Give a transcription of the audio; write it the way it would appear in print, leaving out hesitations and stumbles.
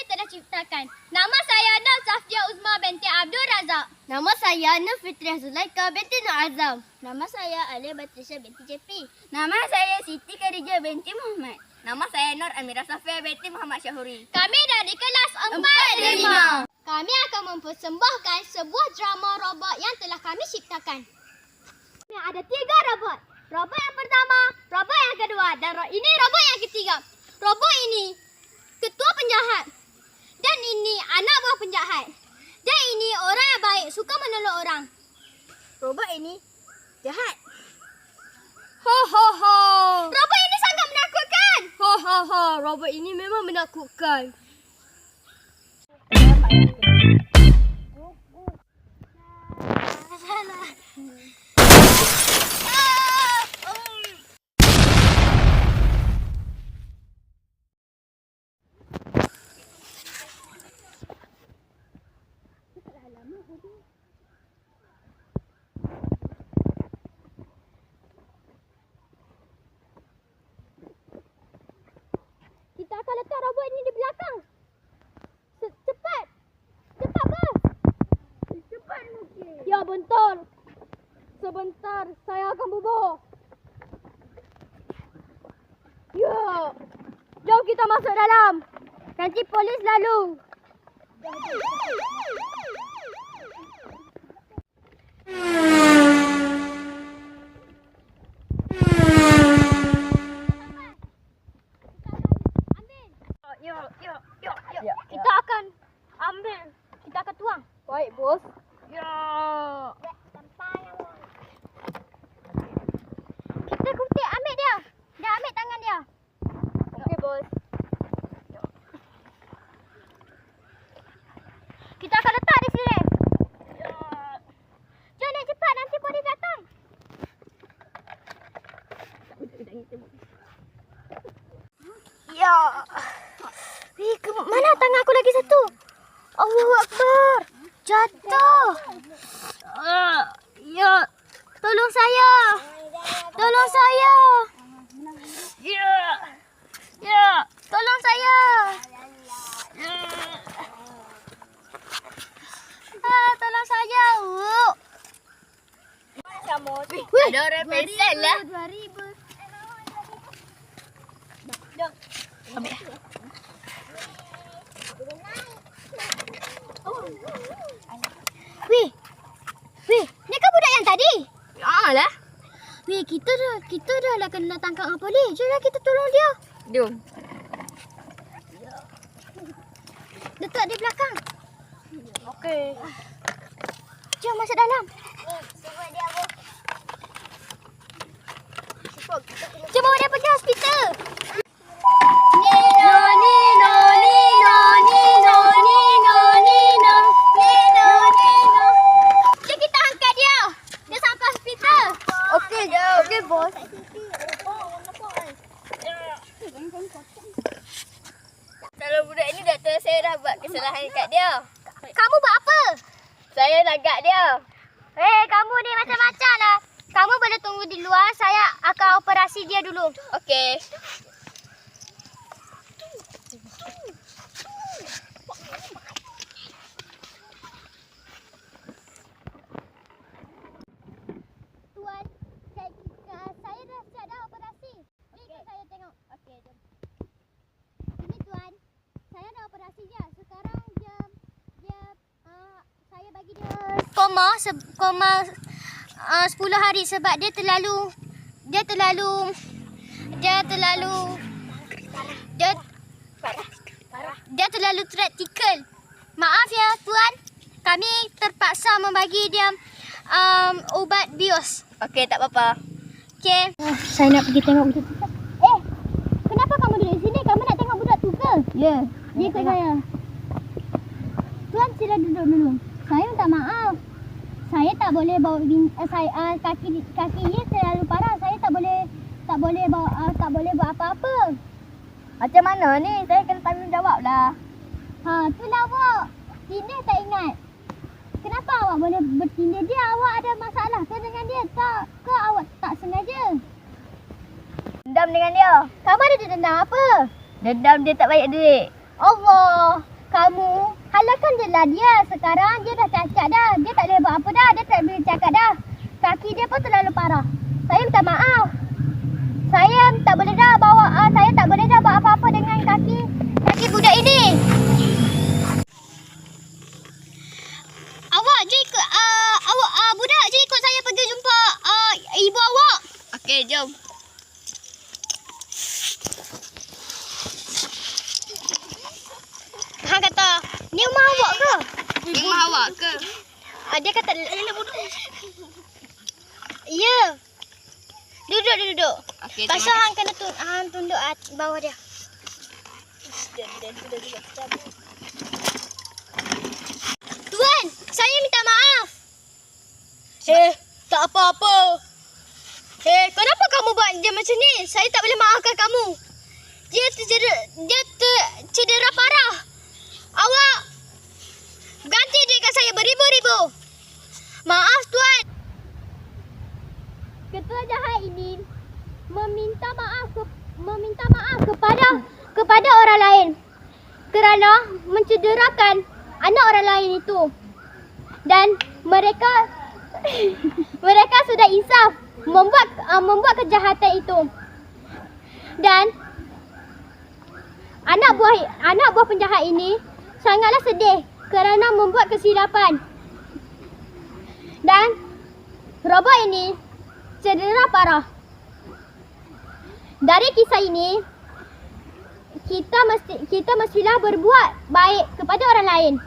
kami telah ciptakan. Nama saya Nur Safia Uzma binti Abdul Razak. Nama saya Nur Fitriah Zulaika binti Nur Azam. Nama saya Alia Batrisha binti JP. Nama saya Siti Khadijah binti Muhammad. Nama saya Nur Amirah Safia binti Muhammad Syahuri. Kami dari kelas 4 5. Kami akan mempersembahkan sebuah drama robot yang telah kami ciptakan. Ada 3 robot. Robot yang pertama, robot yang kedua dan ini robot yang ketiga. Robot ini ketua penjahat dan ini anak buah penjahat. Dan ini orang yang baik, suka menolong orang. Robot ini jahat. Ho ho ho. Robot ini sangat menakutkan. Ho ho ho, robot ini memang menakutkan. Kita akan letak robot ini di belakang. Cepat. Cepat, bos. Cepat mungkin. Ya, bentar. Sebentar, saya akan bubur. Ya. Jom kita masuk dalam. Nanti polis lalu. Kita akan ambil. Kita akan tuang. Baik, bos. Ya. Kita kutip ambil dia. Dah ambil tangan dia. Okey, bos. Kita akan letak di sini. Jom naik cepat, nanti polis datang. Ya. Mana tangan aku lagi satu? Allahu Akbar. Jatuh. Ya. Tolong saya. Tolong saya. Ya. Ya. Tolong saya. Tolong saya. Ada orang pensel lah. 2000. Ambil. Weh. Ni kan budak yang tadi? Ya lah. Weh, kita dah lah kena tangkap dengan polis. Jomlah kita tolong dia. Jom. Letak di belakang. Okey. Jom masuk dalam. Jom bawa dia pergi hospital. Jom kita angkat dia. Dia sampai hospital. Okey, jom. Okey, bos. Kalau budak ini doktor saya dah buat kesalahan dekat dia. Kamu buat apa? Saya nagak dia. Kamu ni macam-macam lah. Kamu boleh tunggu di luar. Saya akan operasi dia dulu. Okey. Tuan, saya dah siap dah operasi. Ni saya tengok. Okey, jom. Ini tuan, saya dah operasi dia. Sekarang saya bagi dia koma 10 hari sebab dia terlalu praktikal. Maaf ya tuan, kami terpaksa membagi dia ubat bios. Okey, tak apa-apa. Okey. Saya nak pergi tengok budak tu. Kenapa kamu duduk di sini? Kamu nak tengok budak tu ke? Ya. Dia ikut saya. Tuan sila duduk dulu. Saya minta maaf. Saya tak boleh bawa kaki dia terlalu parah. Saya tak boleh buat apa-apa. Macam mana ni? Saya kena tanggungjawab lah. Itulah awak. Tindas tak ingat. Kenapa awak boleh bertindas dia? Awak ada masalah ke dengan dia? Tak ke awak tak sengaja? Dendam dengan dia. Kamu ada dendam apa? Dendam dia tak bayar duit. Allah. kamu halalkan je lah dia. Sekarang dia dah cacat dah. Dia tak boleh buat apa dah. Dia tak boleh cakap dah. Kaki dia pun terlalu parah. Saya minta maaf. Saya tak boleh dah buat apa-apa dengan kaki budak ini. Awak je ikut budak je ikut saya pergi jumpa ibu awak. Okey, jom. Han kata, ni rumah awak ke? Ni rumah awak ke? Dia kata, ya. Duduk. Okey, Lepas tu Han kena tunduk bawah dia. Tuan, saya minta maaf. Tak apa-apa. Kenapa kamu buat dia macam ni? Saya tak boleh maafkan kamu. Dia cedera parah. Awak ganti dia kat saya beribu-ribu. Maaf tuan. Ketua jahat ini meminta maaf kepada orang lain kerana mencederakan anak orang lain itu. Dan mereka sudah insaf membuat kejahatan itu. Dan anak buah penjahat ini sangatlah sedih kerana membuat kesilapan. Dan robot ini cedera parah. Dari kisah ini kita mestilah berbuat baik kepada orang lain.